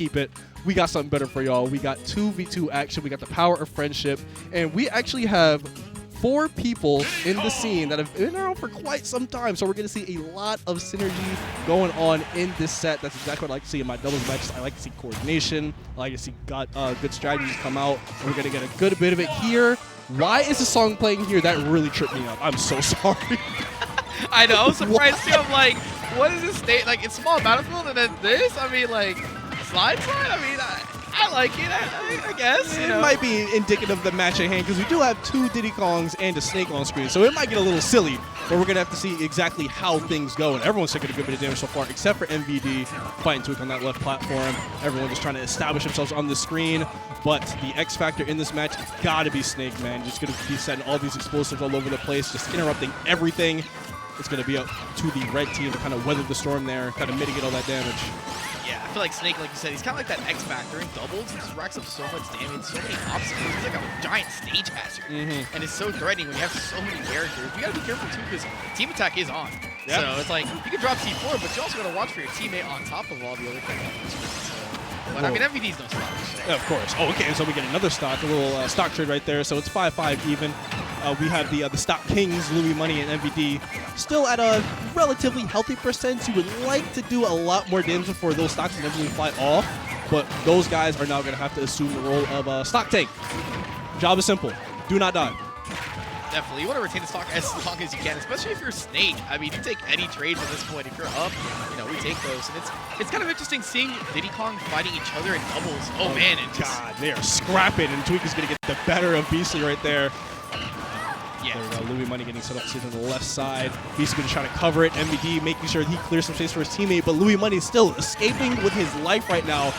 keep it. We got something better for y'all. We got 2v2 action. We got the power of friendship. And we actually have 4 people in the scene that have been around for quite some time. So we're going to see a lot of synergy going on in this set. That's exactly what I like to see in my doubles matches. I like to see coordination. I like to see good strategies come out. And we're going to get a good bit of it here. Why is the song playing here? That really tripped me up. I'm so sorry. I know. I was surprised too. I'm like, what is this state? Like, it's small battlefield and then this? I mean, like, slide? I mean, I like it, I guess. It might be indicative of the match at hand because we do have 2 Diddy Kongs and a Snake on screen, so it might get a little silly, but we're going to have to see exactly how things go. And everyone's taking a good bit of damage so far, except for MVD fighting Tweek on that left platform. Everyone just trying to establish themselves on the screen, but the X factor in this match got to be Snake, man. Just going to be setting all these explosives all over the place, just interrupting everything. It's going to be up to the red team to kind of weather the storm there, kind of mitigate all that damage. Yeah, I feel like Snake, like you said, he's kind of like that X Factor in doubles. He just racks up so much damage, so many obstacles. He's like a giant stage hazard. And it's so threatening when you have so many characters. You got to be careful, too, because team attack is on. Yep. So it's like, you can drop C4, but you also got to watch for your teamate on top of all the other characters. But I mean, MVD's no slouch. So. Yeah, of course. Oh, okay, so we get another stock, a little stock trade right there. So it's 5-5 even. We have the stock kings, Louis Money and MVD, still at a relatively healthy percent. You would like to do a lot more damage before those stocks inevitably fly off, but those guys are now going to have to assume the role of stock tank. Job is simple. Do not die. Definitely. You want to retain the stock as long as you can, especially if you're Snake. I mean, you take any trades at this point. If you're up, we take those. And it's kind of interesting seeing Diddy Kong fighting each other in doubles. Oh man, and God, they are scrapping, and Tweek is going to get the better of Beastly right there. Yeah. There we go. Louis Money getting set up to the left side. Beastly going to try to cover it. MVD making sure he clears some space for his teammate, but Louis Money is still escaping with his life right now.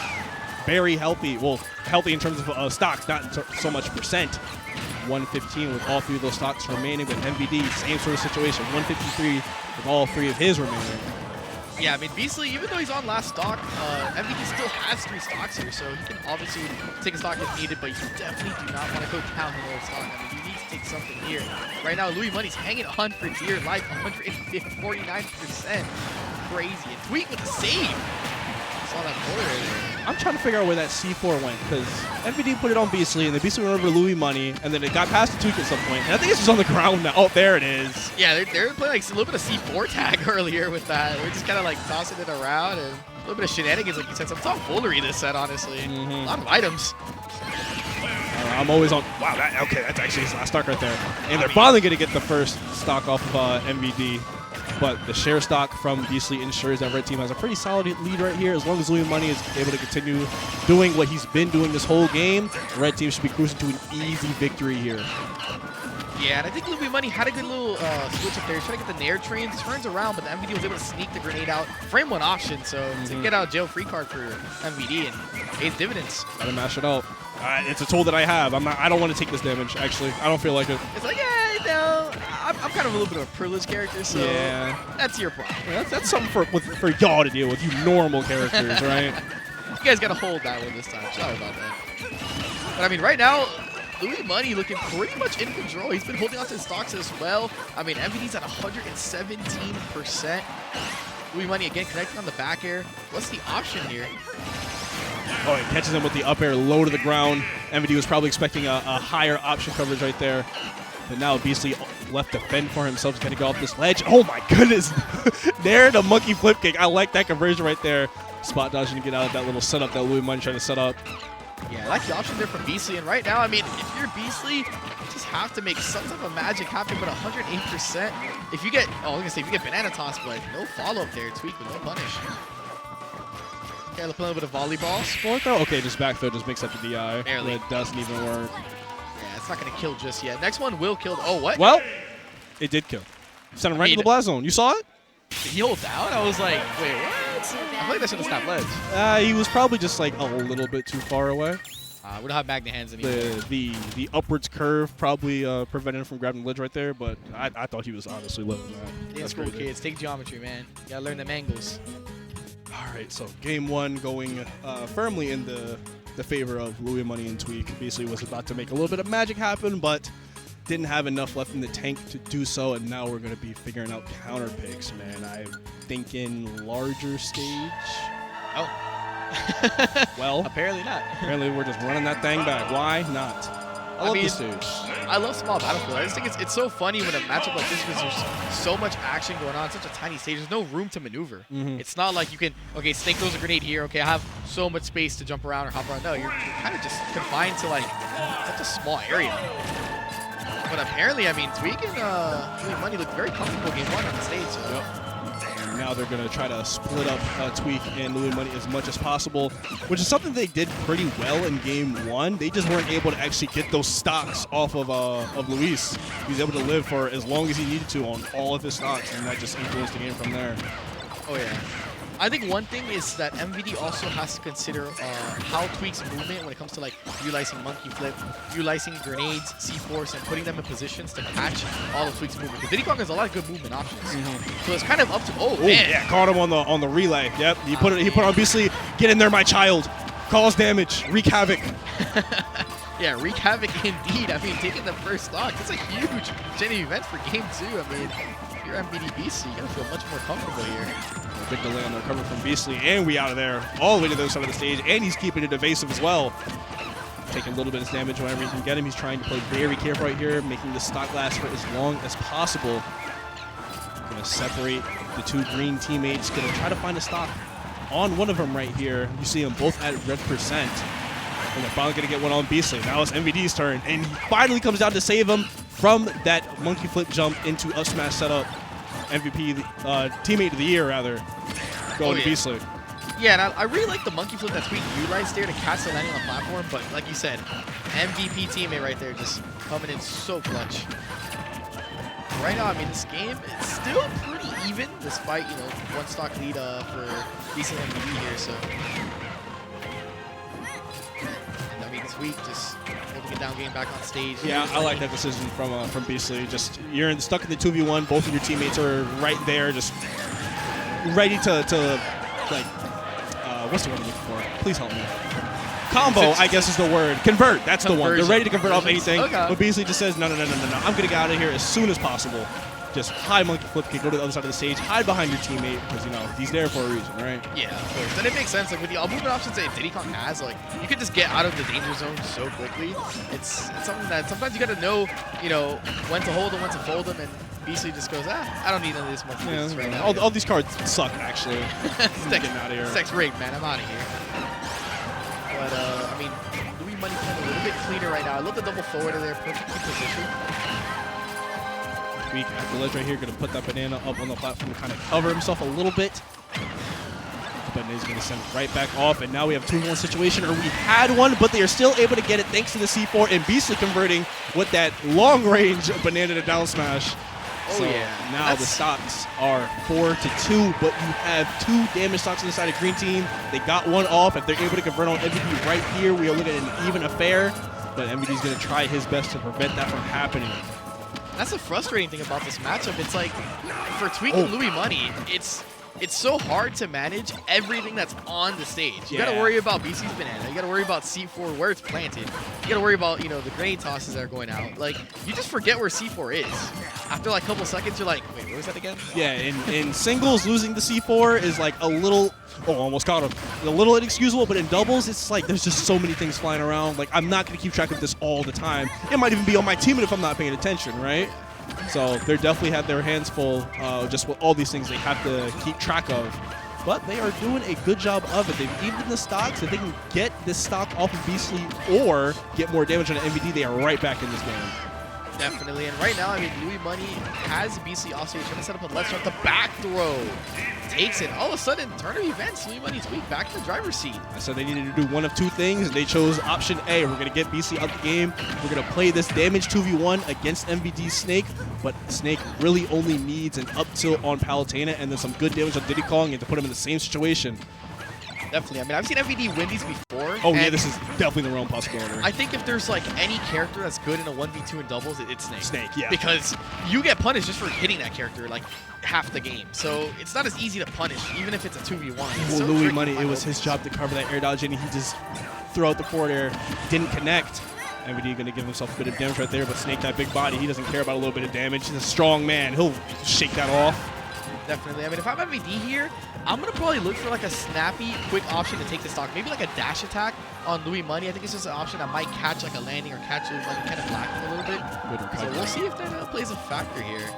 Very healthy. Well, healthy in terms of stocks, not so much percent. 115 with all 3 of those stocks remaining, but MVD, same sort of situation. 153 with all 3 of his remaining. Yeah, I mean, Beastly, even though he's on last stock, MVD still has 3 stocks here, so he can obviously take a stock if needed, but you definitely do not want to go down the lower stock. I mean, you need to take something here. Right now, Louis Money's hanging on for dear life, 149%. Crazy. And Tweek with the save. Saw that boiler. I'm trying to figure out where that C4 went, because MVD put it on Beastly, and then Beastly went over to Louis Money, and then it got past the Tweek at some point. And I think it's just on the ground now. Oh, there it is. Yeah, they're playing like a little bit of C4 tag earlier with that. They're just kind of like tossing it around, and a little bit of shenanigans, like you said. Some tomfoolery this set, honestly. A lot of items. I'm always on. Wow, okay, that's actually his last stock right there. And they're finally going to get the first stock off of MVD. But the share stock from Beastly ensures that red team has a pretty solid lead right here. As long as Louis Money is able to continue doing what he's been doing this whole game, the red team should be cruising to an easy victory here. Yeah, and I think Louis Money had a good little switch up there. He's trying to get the Nair train, turns around, but the MVD was able to sneak the grenade out. Frame 1 option, so to get out jail free card for MVD and pays dividends. Gotta mash it out. It's a tool that I have. I don't want to take this damage, actually. I don't feel like it. It's like, yeah, no. I'm kind of a little bit of a privileged character, so yeah, that's your problem. Yeah, that's something for y'all to deal with, you normal characters, right? You guys got to hold that one this time. Sorry about that. But, I mean, right now, Louis Money looking pretty much in control. He's been holding on to his stocks as well. I mean, MVD's at 117%. Louis Money, again, connecting on the back air. What's the option here? Oh, he catches him with the up air low to the ground. MVD was probably expecting a higher option coverage right there. But now Beastly left to fend for himself. He's going to go off this ledge. Oh, my goodness. There, the monkey flip kick. I like that conversion right there. Spot dodging to get out of that little setup that Louis Money trying to set up. Yeah, I like the option there from Beastly. And right now, I mean, if you're Beastly, you just have to make some type of magic happen. But 108%. If you get, I was going to say, if you get banana toss, but no follow-up there. Tweek with no punish. Okay, let's play a little bit of volleyball. Sport throw? Okay, just back throw just makes up the DI. Barely. It doesn't even work. Yeah, it's not going to kill just yet. Next one will kill. Oh, what? Well, it did kill. Sent him right to the blast zone. You saw it? Did he hold down? I was like, wait, what? I feel like that should have stopped ledge. He was probably just like a little bit too far away. We don't have Magna hands anymore. The upwards curve probably prevented him from grabbing the ledge right there, but I thought he was honestly loving that. In school, kids, take geometry, man. You gotta learn them angles. All right, so game 1 going firmly in the favor of Louis Money and Tweek. Beastly was about to make a little bit of magic happen, but didn't have enough left in the tank to do so, and now we're going to be figuring out counter picks, man. I'm thinking larger stage. Oh. Well, apparently not. Apparently we're just running that thing back. Why not? I love this stage. I love small battlefield. I just think it's so funny when a matchup like this because there's so much action going on, such a tiny stage. There's no room to maneuver. It's not like you can, okay, Snake throws a grenade here. Okay, I have so much space to jump around or hop around. No, you're kind of just confined to like such a small area. But apparently, I mean, Tweek and Louis Money looked very comfortable game one on the stage. So. Yep. And now they're going to try to split up Tweek and Louis Money as much as possible, which is something they did pretty well in game one. They just weren't able to actually get those stocks off of Luis. He was able to live for as long as he needed to on all of his stocks, and that just influenced the game from there. Oh, yeah. I think one thing is that MVD also has to consider how Tweek's movement when it comes to like utilizing monkey flip, utilizing grenades, C-force, and putting them in positions to catch all of Tweek's movement. Because Diddy Kong has a lot of good movement options. So it's kind of up to man. Yeah, caught him on the relay. Yep, he put on Beastly. Get in there, my child. Cause damage. Wreak havoc. Yeah, wreak havoc indeed. I mean, taking the first stock, it's a huge genuine event for game two. I mean, if you're MVD Beastly, you gotta feel much more comfortable here. Big delay on the recovery from Beastly, and we out of there all the way to the other side of the stage, and he's keeping it evasive as well. Taking a little bit of damage whenever he can get him. He's trying to play very careful right here, making the stock last for as long as possible. Gonna separate the two green teammates, gonna try to find a stock on one of them right here. You see them both at red percent. And they're finally gonna get one on Beastly. Now it's MVD's turn, and he finally comes down to save him from that monkey flip jump into up smash setup. MVP, teammate of the year, rather, going to Beastly. Yeah, and I really like the monkey flip that Tweek utilized there to catch the landing on the platform, but like you said, MVP teammate right there just coming in so clutch. Right now, I mean, this game is still pretty even, despite, you know, one stock lead for decent MVD here, so. I mean, Tweek just holding it down, getting back on stage. Yeah, I like that decision from Beastly. Just you're stuck in the 2v1. Both of your teammates are right there, just ready to like what's the word I'm looking for? Please help me. Combo, I guess is the word. Convert. That's the one. They're ready to convert off anything. Okay. But Beastly just says no. I'm gonna get out of here as soon as possible. Just high monkey flip kick, go to the other side of the stage, hide behind your teammate because you know he's there for a reason, right? Yeah, of course. And it makes sense. Like with the movement options that Diddy Kong has, like you can just get out of the danger zone so quickly. It's something that sometimes you got to know, you know, when to hold them, when to fold them, and Beastly just goes, I don't need none of this monkey business right now. All these cards suck actually. Getting out of here. Sex rigged, man. I'm out of here. But I mean, Louis Money playing a little bit cleaner right now. I love the double forward there, perfectly positioned. Tweek at the ledge right here, going to put that banana up on the platform to kind of cover himself a little bit. But he's going to send it right back off, and now we have a 2-1 situation, or we had one, but they are still able to get it thanks to the C4 and Beastly converting with that long-range banana to down smash. Oh, so yeah. Now the stocks are 4-2, but you have 2 damage stocks on the side of green team. They got one off. If they're able to convert on MVD right here, we are looking at an even affair, but MVD is going to try his best to prevent that from happening. That's the frustrating thing about this matchup. It's like, for Tweek and Louis Money, it's so hard to manage everything that's on the stage. You got to worry about BC's banana. You got to worry about C4, where it's planted. You got to worry about, you know, the grenade tosses that are going out. Like, you just forget where C4 is. After like a couple seconds, you're like, wait, where was that again? Yeah, in singles, losing the C4 is like a little, almost caught him. A little inexcusable, but in doubles, it's like there's just so many things flying around. Like, I'm not going to keep track of this all the time. It might even be on my teammate if I'm not paying attention, right? So they definitely have their hands full just with all these things they have to keep track of. But they are doing a good job of it. They've evened the stocks. If they can get this stock off of Beastly or get more damage on an MVD, they are right back in this game. Definitely, and right now, I mean, Louis Money has Beastly off stage, trying to set up a left start, the back throw. Takes it. All of a sudden, turn of events, Louis Money's Tweek back in the driver's seat. So they needed to do one of 2 things. They chose option A. We're going to get Beastly out the game. We're going to play this damage 2v1 against MVD Snake, but Snake really only needs an up tilt on Palutena and then some good damage on Diddy Kong and to put him in the same situation. Definitely. I mean, I've seen MVD win these before. Oh, yeah, this is definitely the realm possibility. I think if there's, like, any character that's good in a 1v2 in doubles, it's Snake. Snake, yeah. Because you get punished just for hitting that character, like, half the game. So it's not as easy to punish, even if it's a 2v1. Well, so Louis Money, it was his job to cover that air dodge, and he just threw out the forward air, didn't connect. MVD going to give himself a bit of damage right there, but Snake, that big body, he doesn't care about a little bit of damage. He's a strong man. He'll shake that off. definitely. I mean, if I'm MVD here, I'm going to probably look for like a snappy, quick option to take the stock. Maybe like a dash attack on Louis Money. I think it's just an option that might catch like a landing or catch Louis Money kind of black him a little bit. So we'll see if that plays a factor here.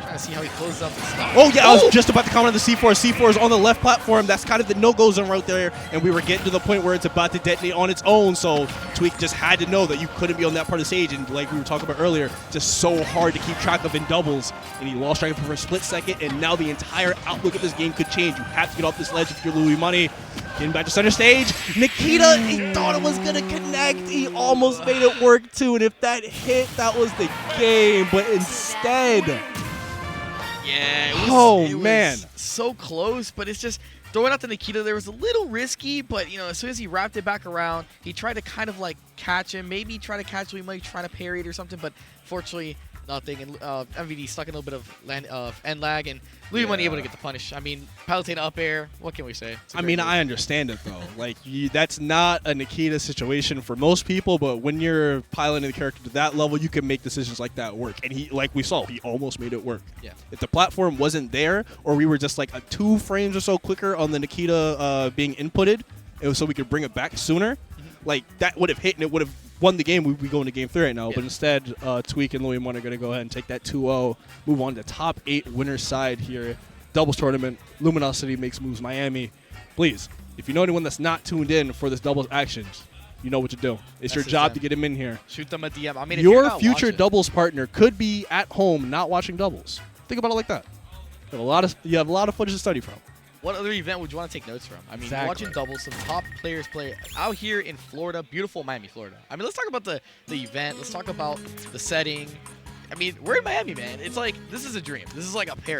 Trying to see how he closes up the stock. Oh, yeah, I was just about to comment on the C4. C4 is on the left platform. That's kind of the no-go zone right there. And we were getting to the point where it's about to detonate on its own. So Tweek just had to know that you couldn't be on that part of the stage. And like we were talking about earlier, just so hard to keep track of in doubles. And he lost track of it for a split second. And now the entire outlook of this game could change. You have to get off this ledge if you're Louis Money. Getting back to center stage. Nikita, he thought it was going to connect. He almost made it work too. And if that hit, that was the game. But instead... Yeah, it was so close, but it's just throwing out the Nikita there was a little risky, but you know, as soon as he wrapped it back around, he tried to kind of like catch him, maybe try to catch Louis Money, trying to parry it or something, but fortunately nothing. And MVD stuck in a little bit of end lag, and Louis Money able to get the punish. I mean, Palutena up air, what can we say? I mean, I understand it though. Like, that's not a Nikita situation for most people, but when you're piloting the character to that level, you can make decisions like that work. And he, like we saw, he almost made it work. Yeah. If the platform wasn't there, or we were just like 2 frames or so quicker on the Nikita being inputted, so we could bring it back sooner, like that would have hit and it would have won the game. We go into game 3 right now, but instead, Tweek and Louis Money are going to go ahead and take that 2-0, move on to top 8 winner's side here. Doubles tournament. Luminosity makes moves. Miami. Please, if you know anyone that's not tuned in for this doubles actions, you know what to do. It's your job to get him in here. Shoot them a DM. I mean, your future doubles partner could be at home not watching doubles. Think about it like that. You have a lot of footage to study from. What other event would you want to take notes from? I mean, watching doubles, some top players play out here in Florida, beautiful Miami, Florida. I mean, let's talk about the event. Let's talk about the setting. I mean, we're in Miami, man. It's like, this is a dream. This is like a paradise.